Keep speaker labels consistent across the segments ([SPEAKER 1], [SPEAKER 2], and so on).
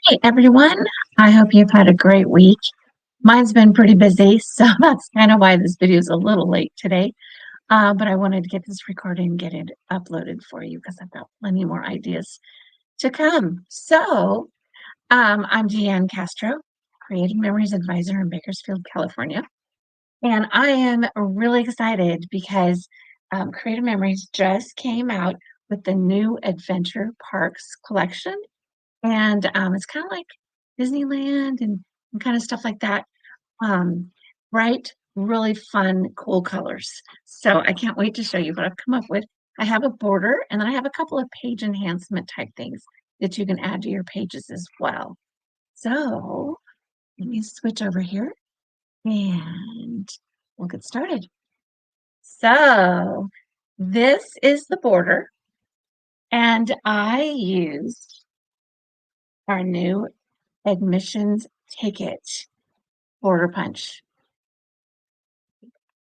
[SPEAKER 1] Hey everyone, I hope you've had a great week. Mine's been pretty busy, so that's kind of why this video is a little late today. But I wanted to get this recorded and get it uploaded for you because I've got plenty more ideas to come. I'm Deanne Castro, Creative Memories Advisor in Bakersfield, California. And I am really excited because Creative Memories just came out with the new Adventure Parks collection. And it's kind of like Disneyland and kind of stuff like that. Um, bright, really fun, cool colors. So I can't wait to show you what I've come up with. I have a border and then I have a couple of page enhancement type things that you can add to your pages as well. So let me switch over here and we'll get started. So this is the border, and I used our new admissions ticket border punch.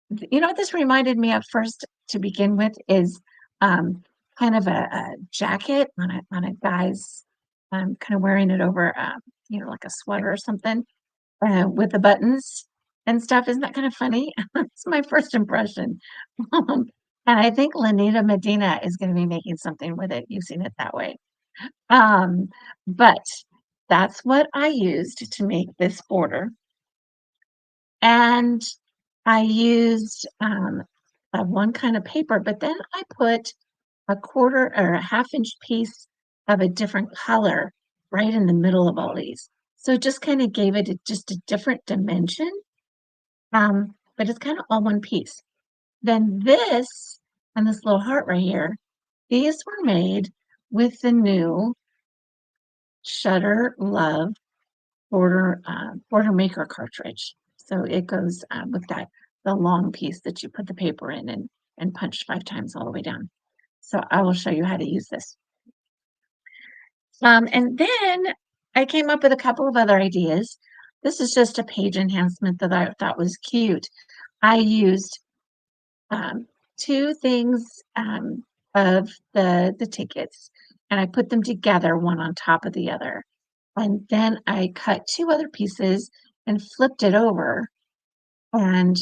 [SPEAKER 1] You know what this reminded me of first to begin with is kind of a jacket on a guy's kind of wearing it over like a sweater or something with the buttons and stuff. Isn't that kind of funny? That's my first impression. And I think Lanita Medina is going to be making something with it, using it that way. But that's what I used to make this border. And I used one kind of paper, but then I put a quarter or a half-inch piece of a different color right in the middle of all these. So it just kind of gave it just a different dimension, but it's kind of all one piece. Then this and this little heart right here, these were made with the new Shutter Love border maker cartridge. So it goes with the long piece that you put the paper in and punch 5 times all the way down. So I will show you how to use this. And then I came up with a couple of other ideas. This is just a page enhancement that I thought was cute. I used 2 things of the tickets, and I put them together, one on top of the other. And then I cut 2 other pieces and flipped it over and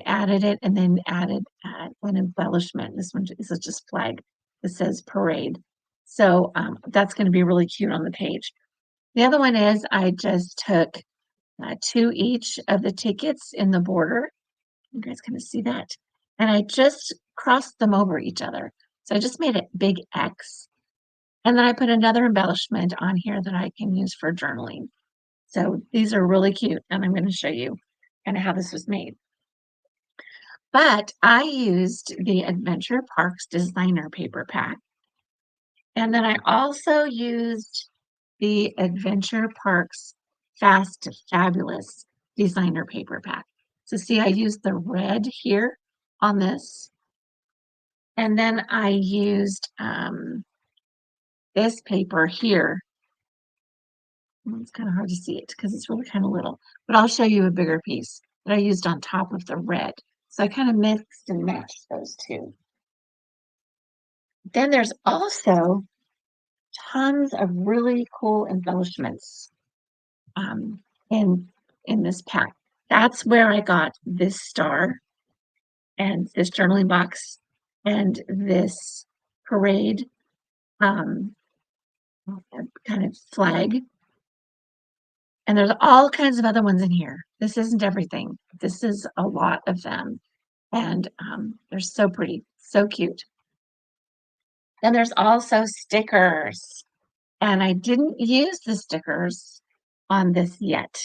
[SPEAKER 1] added it, and then added an embellishment. This one is just flag that says parade. So that's going to be really cute on the page. The other one is I just took 2 each of the tickets in the border. You guys kind of see that. And I just crossed them over each other. So I just made a big X. And then I put another embellishment on here that I can use for journaling. So these are really cute, and I'm going to show you kind of how this was made. But I used the Adventure Parks Designer paper pack. And then I also used the Adventure Parks Fast Fabulous Designer paper pack. So see, I used the red here on this. And then I used this paper here. It's kind of hard to see it because it's really kind of little, but I'll show you a bigger piece that I used on top of the red. So I kind of mixed and matched those two. Then there's also tons of really cool embellishments um, in this pack. That's where I got this star and this journaling box and this parade um, kind of flag. And there's all kinds of other ones in here. This isn't everything. This is a lot of them. And they're so pretty, so cute. Then there's also stickers. And I didn't use the stickers on this yet.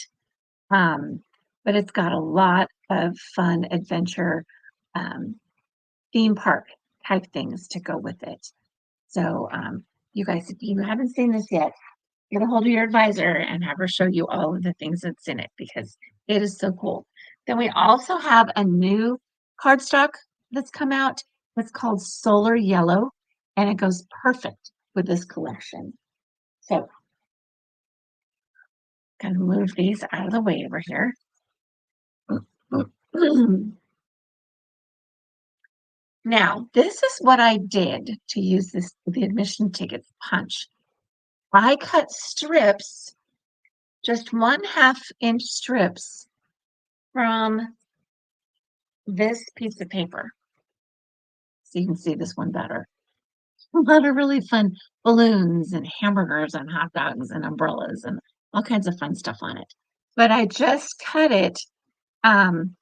[SPEAKER 1] But it's got a lot of fun adventure theme park type things to go with it. So you guys, if you haven't seen this yet, get a hold of your advisor and have her show you all of the things that's in it because it is so cool. Then we also have a new cardstock that's come out. It's called Solar Yellow, and it goes perfect with this collection. So kind of move these out of the way over here. Now, this is what I did to use the admission tickets punch. I cut strips just 1/2 inch strips from this piece of paper. So you can see this one better. A lot of really fun balloons and hamburgers and hot dogs and umbrellas and all kinds of fun stuff on it. But I just um,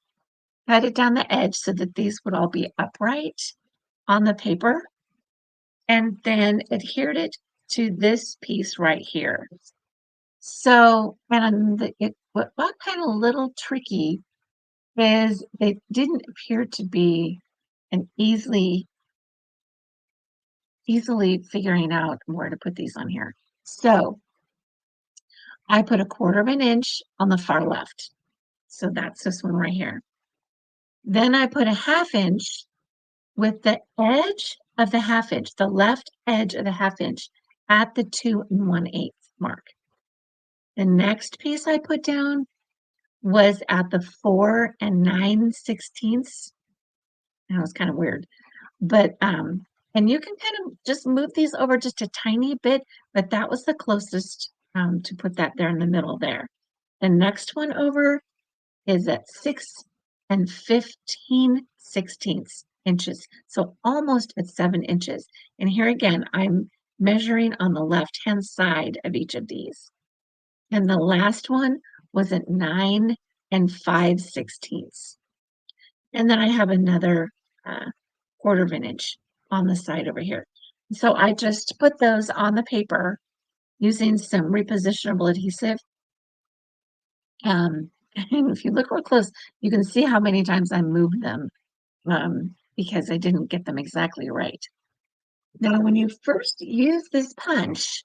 [SPEAKER 1] cut it down the edge so that these would all be upright on the paper, and then adhered it to this piece right here. So, and what got kind of a little tricky is they didn't appear to be an easily figuring out where to put these on here. So I put 1/4 inch on the far left. So that's this one right here. Then I put 1/2 inch with the edge of the 1/2 inch, the left edge of the 1/2 inch at the 2 1/8 mark. The next piece I put down was at the 4 9/16. That was kind of weird. But and you can kind of just move these over just a tiny bit, but that was the closest to put that there in the middle there. The next one over is at 6 15/16 inches, so almost at 7 inches. And here again, I'm measuring on the left-hand side of each of these. And the last one was at 9 5/16. And then I have another 1/4 inch on the side over here. So I just put those on the paper using some repositionable adhesive. And if you look real close, you can see how many times I moved them because I didn't get them exactly right. Now, when you first use this punch,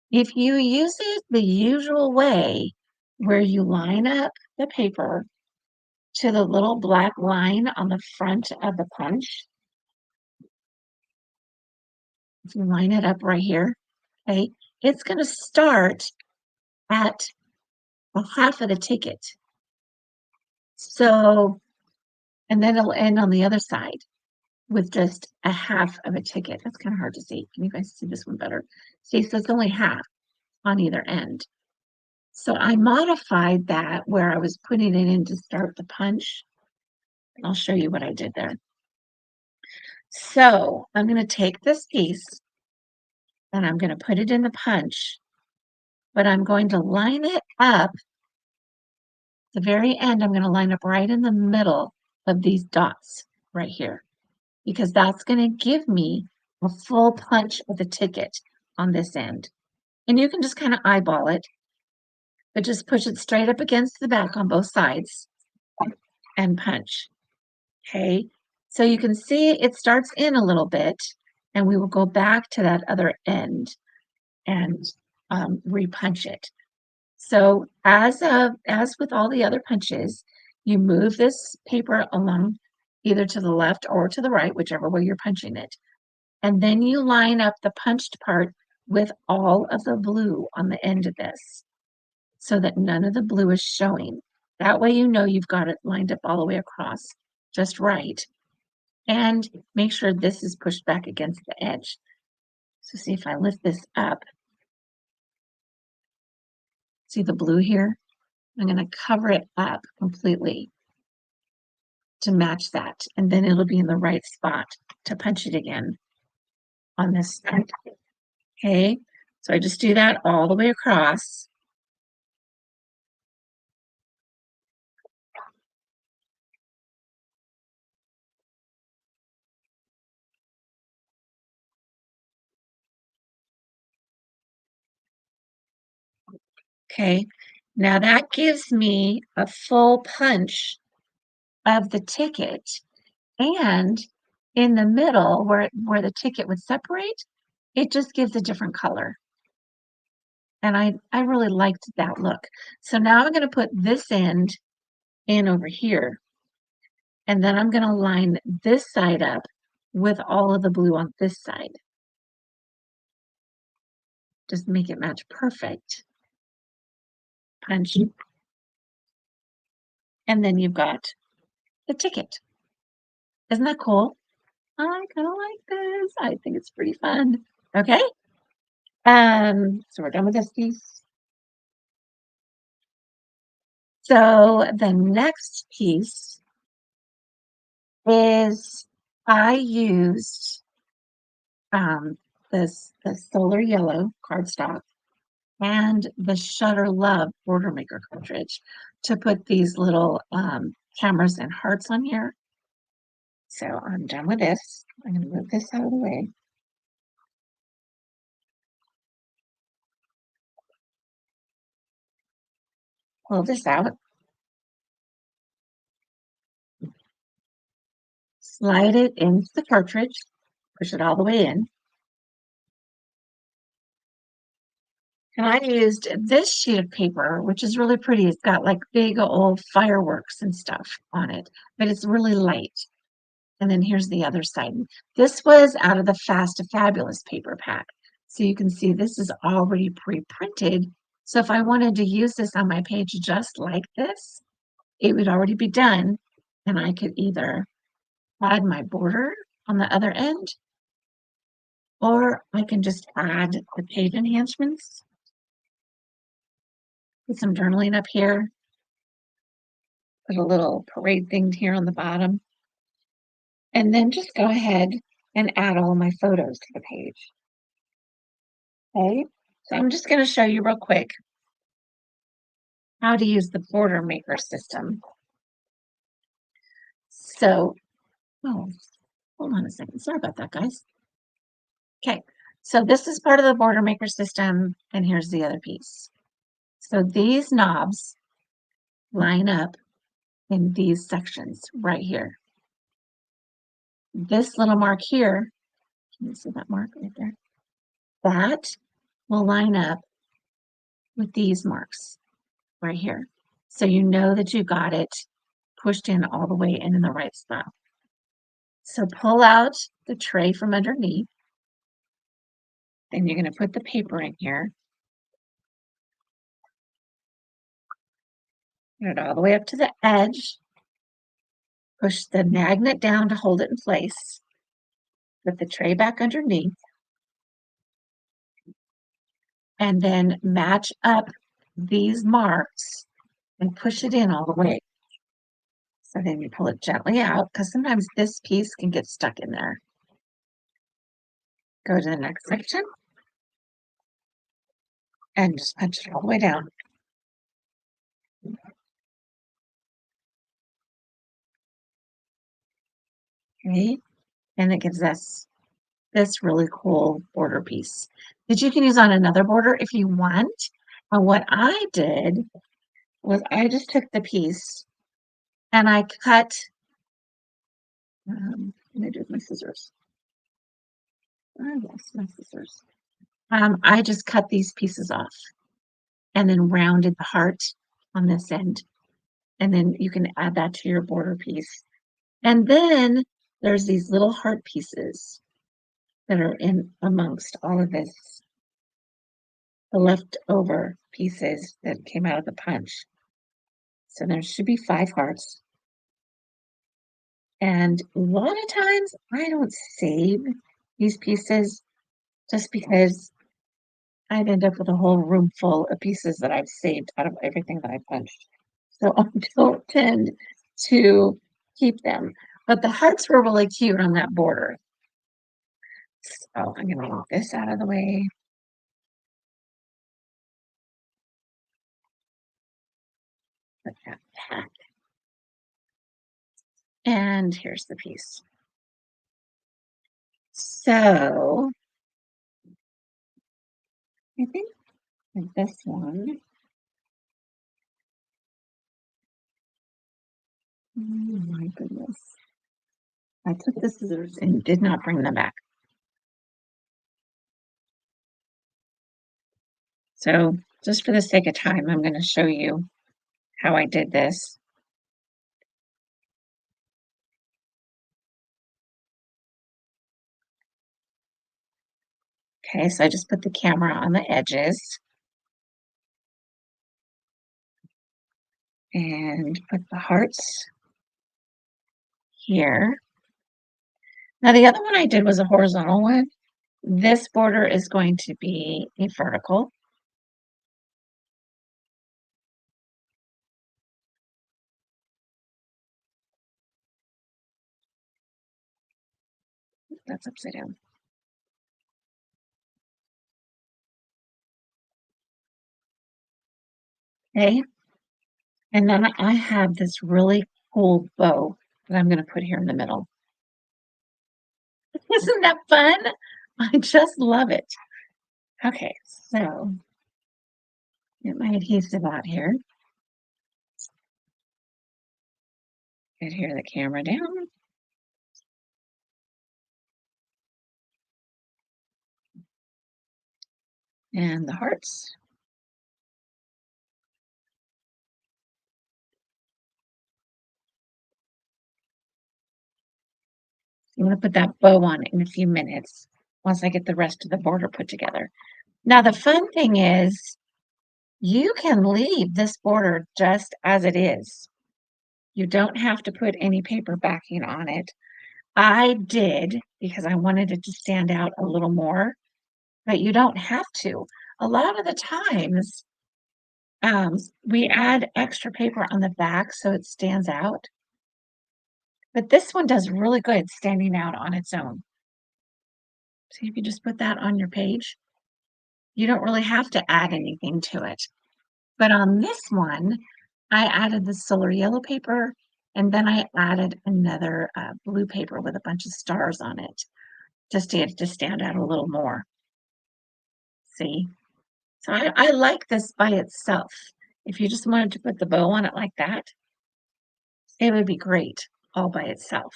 [SPEAKER 1] if you use it the usual way, where you line up the paper to the little black line on the front of the punch, if you line it up right here, okay, it's going to start at a half of the ticket. So, and then it'll end on the other side with just a half of a ticket. That's kind of hard to see. Can you guys see this one better? See, so it's only half on either end. So I modified that where I was putting it in to start the punch. And I'll show you what I did there. So I'm going to take this piece and I'm going to put it in the punch, but I'm going to line it up. The very end, I'm going to line up right in the middle of these dots right here, because that's going to give me a full punch of the ticket on this end. And you can just kind of eyeball it, but just push it straight up against the back on both sides and punch. Okay, so you can see it starts in a little bit, and we will go back to that other end and repunch it. So as with all the other punches, you move this paper along either to the left or to the right, whichever way you're punching it. And then you line up the punched part with all of the blue on the end of this so that none of the blue is showing. That way you know you've got it lined up all the way across just right. And make sure this is pushed back against the edge. So see if I lift this up. See the blue here? I'm going to cover it up completely to match that. And then it'll be in the right spot to punch it again on this side. Okay, so I just do that all the way across. Okay, now that gives me a full punch of the ticket, and in the middle where the ticket would separate, it just gives a different color. And I really liked that look. So now I'm going to put this end in over here, and then I'm going to line this side up with all of the blue on this side. Just make it match perfect. Punch. And then you've got the ticket. Isn't that cool? I kind of like this. I think it's pretty fun. Okay. So we're done with this piece. So the next piece is I used the solar yellow cardstock and the Shutter Love border maker cartridge to put these little cameras and hearts on here. So I'm done with this. I'm going to move this out of the way. Pull this out. Slide it into the cartridge. Push it all the way in. And I used this sheet of paper, which is really pretty. It's got like big old fireworks and stuff on it, but it's really light. And then here's the other side. This was out of the Fast to Fabulous paper pack. So you can see this is already pre-printed. So if I wanted to use this on my page just like this, it would already be done. And I could either add my border on the other end, or I can just add the page enhancements. Put some journaling up here. Put a little parade thing here on the bottom. And then just go ahead and add all my photos to the page. Okay, so I'm just going to show you real quick how to use the border maker system. So, oh, hold on a second. Sorry about that, guys. Okay, so this is part of the border maker system, and here's the other piece. So these knobs line up in these sections right here. This little mark here, can you see that mark right there? That will line up with these marks right here. So you know that you got it pushed in all the way in the right spot. So pull out the tray from underneath. Then you're going to put the paper in here. Put it all the way up to the edge. Push the magnet down to hold it in place. Put the tray back underneath. And then match up these marks and push it in all the way. So then you pull it gently out because sometimes this piece can get stuck in there. Go to the next section and just punch it all the way down. Okay, and it gives us this really cool border piece that you can use on another border if you want. And what I did was I just took the piece and I cut, what did I do with my scissors? I lost my scissors. I just cut these pieces off and then rounded the heart on this end. And then you can add that to your border piece. And then there's these little heart pieces that are in amongst all of this, the leftover pieces that came out of the punch. So there should be 5 hearts. And a lot of times I don't save these pieces just because I'd end up with a whole room full of pieces that I've saved out of everything that I punched. So I don't tend to keep them. But the hearts were really cute on that border. So I'm going to move this out of the way. Put that back. And here's the piece. So I think with this one, oh my goodness. I took the scissors and did not bring them back. So just for the sake of time, I'm going to show you how I did this. Okay, so I just put the camera on the edges and put the hearts here. Now the other one I did was a horizontal one. This border is going to be a vertical. that's upside down. Okay. And then I have this really cool bow that I'm going to put here in the middle. Isn't that fun? I just love it. Okay, so get my adhesive out here. Adhere the camera down. And the hearts. I'm going to put that bow on in a few minutes once I get the rest of the border put together. Now, the fun thing is you can leave this border just as it is. You don't have to put any paper backing on it. I did because I wanted it to stand out a little more, but you don't have to. A lot of the times, we add extra paper on the back so it stands out. But this one does really good standing out on its own. See, if you just put that on your page, you don't really have to add anything to it. But on this one, I added the solar yellow paper, and then I added another blue paper with a bunch of stars on it, just to get it to stand out a little more. See? So I like this by itself. If you just wanted to put the bow on it like that, it would be great all by itself.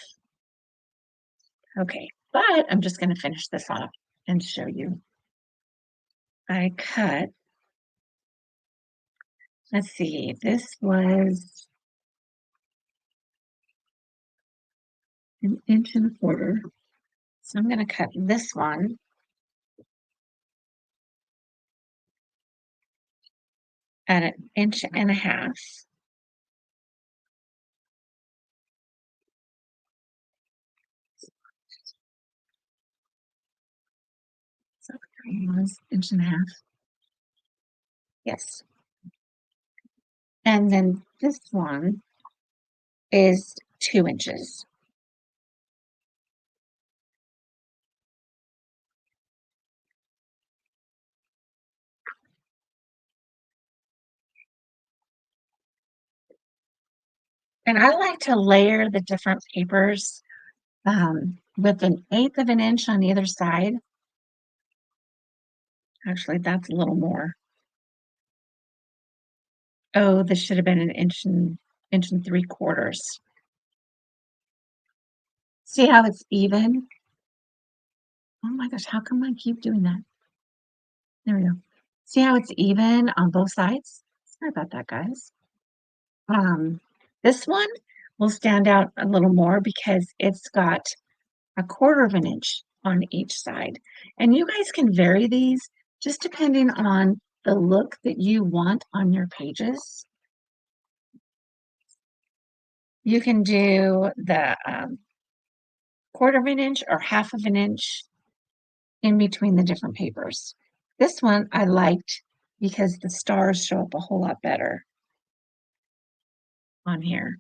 [SPEAKER 1] Okay, but I'm just going to finish this off and show you. I cut, let's see, this was 1.25 inches. So I'm going to cut this one at 1.5 inches. So it was 1.5 inches. Yes. And then this one is 2 inches. And I like to layer the different papers with 1/8 of an inch on either side. Actually, that's a little more. Oh, this should have been 1.3 inches. See how it's even? Oh my gosh, how come I keep doing that? There we go. See how it's even on both sides? Sorry about that, guys. This one will stand out a little more because it's got 1/4 inch on each side. And you guys can vary these just depending on the look that you want on your pages. You can do the 1/4 inch or 1/2 inch in between the different papers. This one I liked because the stars show up a whole lot better on here.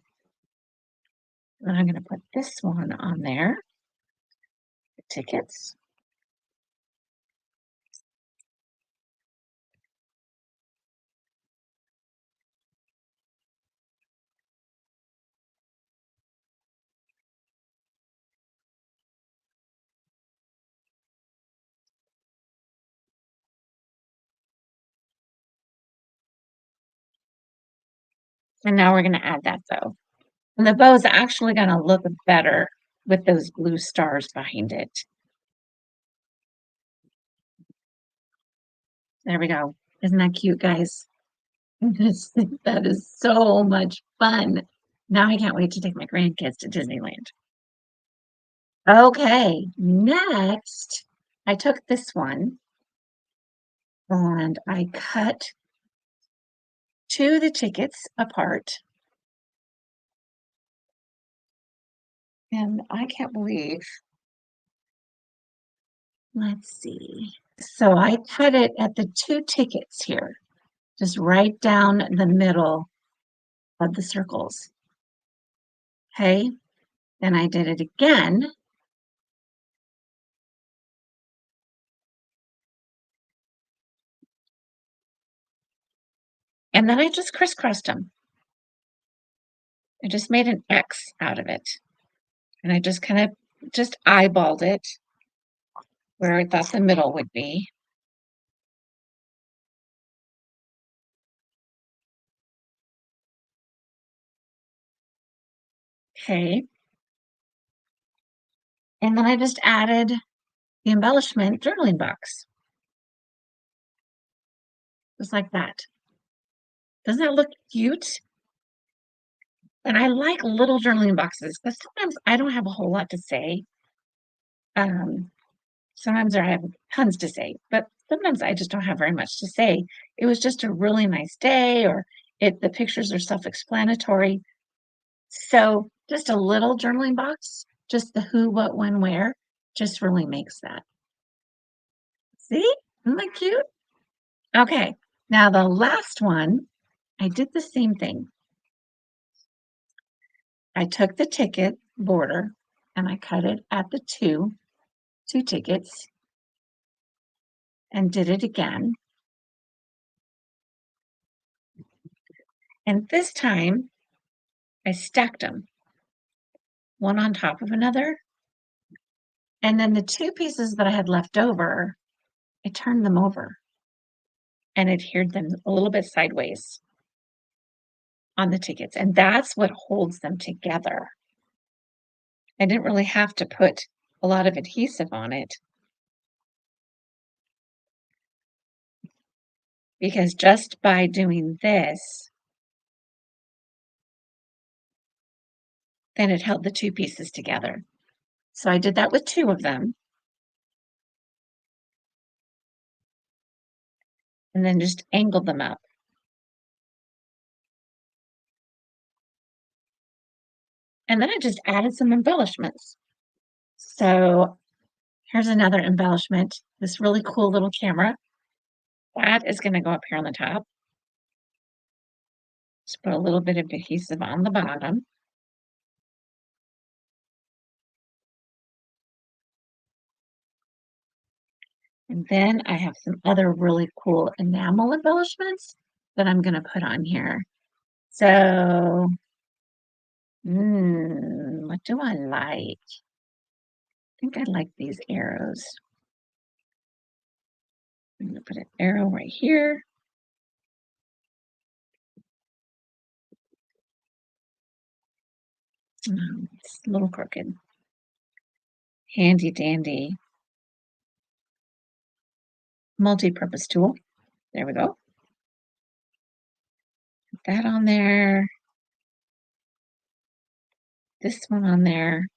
[SPEAKER 1] And I'm going to put this one on there, the tickets. And now we're going to add that bow. And the bow is actually going to look better with those blue stars behind it. There we go. Isn't that cute, guys? That is so much fun. Now I can't wait to take my grandkids to Disneyland. Okay, next, I took this one and I cut 2 of the tickets apart. And I can't believe, let's see. So I cut it at the 2 tickets here, just right down the middle of the circles. Okay, then I did it again And then I just crisscrossed them. I just made an X out of it. And I just kind of just eyeballed it where I thought the middle would be. Okay. And then I just added the embellishment journaling box. Just like that. Doesn't that look cute? And I like little journaling boxes because sometimes I don't have a whole lot to say. Um, Sometimes I have tons to say, but sometimes I just don't have very much to say. It was just a really nice day, or the pictures are self-explanatory. So just a little journaling box, just the who, what, when, where, just really makes that. See? Isn't that cute? Okay. Now the last one, I did the same thing. I took the ticket border and I cut it at the two tickets, and did it again. And this time I stacked them one on top of another. And then the two pieces that I had left over, I turned them over and adhered them a little bit sideways on the tickets. And that's what holds them together. I didn't really have to put a lot of adhesive on it because just by doing this, then it held the two pieces together. So I did that with two of them. And then just angled them up. And then I just added some embellishments. So here's another embellishment, this really cool little camera. That is going to go up here on the top. Just put a little bit of adhesive on the bottom. And then I have some other really cool enamel embellishments that I'm going to put on here. So, what do I like? I think I like these arrows. I'm going to put an arrow right here. It's a little crooked. Handy dandy multi-purpose tool. There we go. Put that on there. This one on there.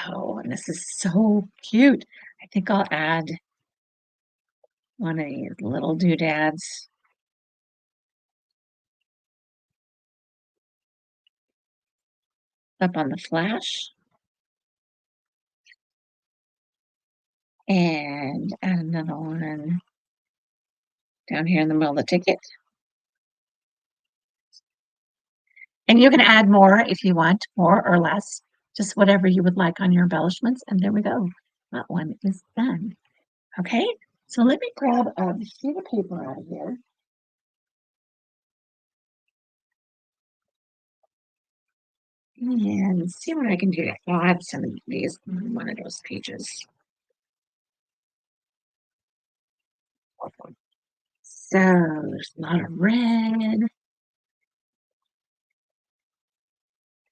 [SPEAKER 1] Oh, and this is so cute. I think I'll add one of these little doodads. Up on the flash. And add another one down here in the middle of the ticket. And you can add more if you want, more or less, just whatever you would like on your embellishments. And there we go. That one is done. Okay, so let me grab a sheet of paper out of here. And see what I can do to add some of these on one of those pages. So there's a lot of red.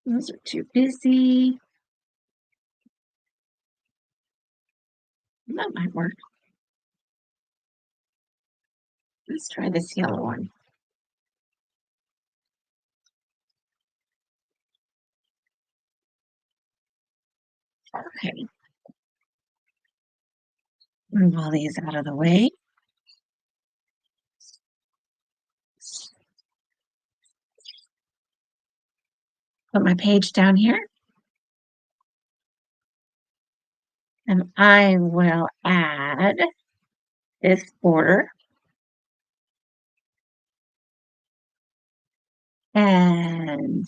[SPEAKER 1] Those are too busy. That might work. Let's try this yellow one. Okay. Move all these out of the way. Put my page down here. And I will add this border. And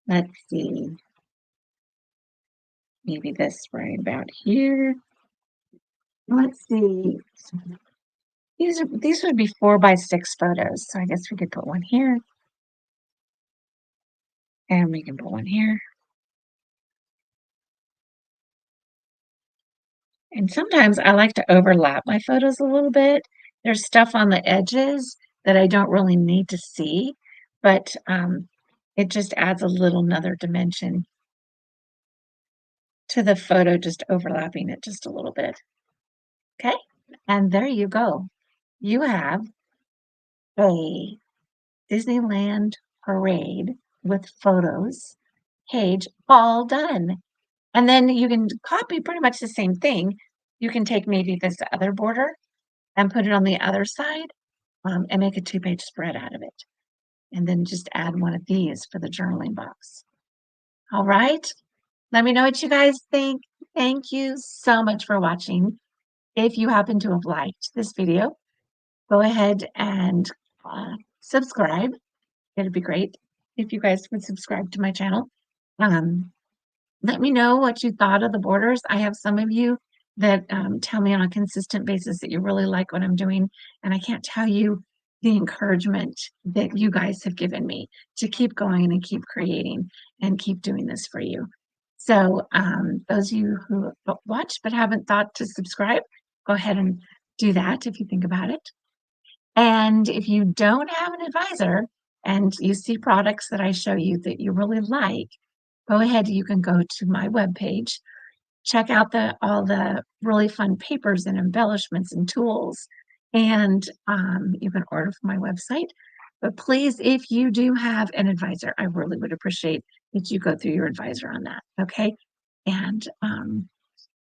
[SPEAKER 1] let's see. maybe this right about here. Let's see. These would be 4x6 photos. So I guess we could put one here. And we can put one here. And sometimes I like to overlap my photos a little bit. There's stuff on the edges that I don't really need to see, but it just adds a little another dimension to the photo, just overlapping it just a little bit. Okay, and there you go. You have a Disneyland parade with photos page all done. And then you can copy pretty much the same thing. You can take maybe this other border and put it on the other side, and make a 2-page spread out of it. And then just add one of these for the journaling box. All right. Let me know what you guys think. Thank you so much for watching. If you happen to have liked this video, go ahead and subscribe. It'd be great if you guys would subscribe to my channel. Let me know what you thought of the borders. I have some of you that tell me on a consistent basis that you really like what I'm doing, and I can't tell you the encouragement that you guys have given me to keep going and keep creating and keep doing this for you. So those of you who watch but haven't thought to subscribe, go ahead and do that if you think about it. And if you don't have an advisor and you see products that I show you that you really like, go ahead, you can go to my webpage, check out all the really fun papers and embellishments and tools, and you can order from my website. But please, if you do have an advisor, I really would appreciate that you go through your advisor on that, okay? And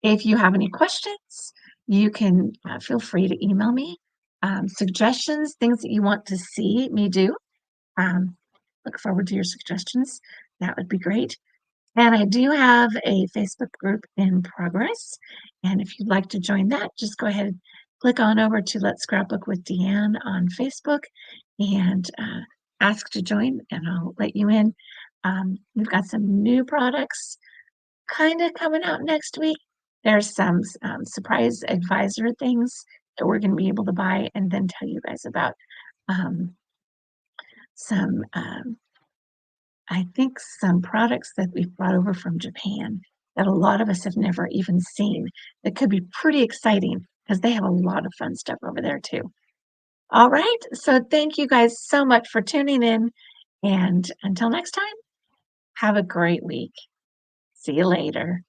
[SPEAKER 1] if you have any questions, you can feel free to email me. Suggestions, things that you want to see me do. Look forward to your suggestions. That would be great. And I do have a Facebook group in progress. And if you'd like to join that, just go ahead and click on over to Let's Scrapbook with Deanne on Facebook and ask to join, and I'll let you in. We've got some new products kind of coming out next week. There's some surprise advisor things that we're going to be able to buy and then tell you guys about. Some I think some products that we've brought over from Japan that a lot of us have never even seen that could be pretty exciting because they have a lot of fun stuff over there too. All right, so thank you guys so much for tuning in, and until next time, have a great week. See you later.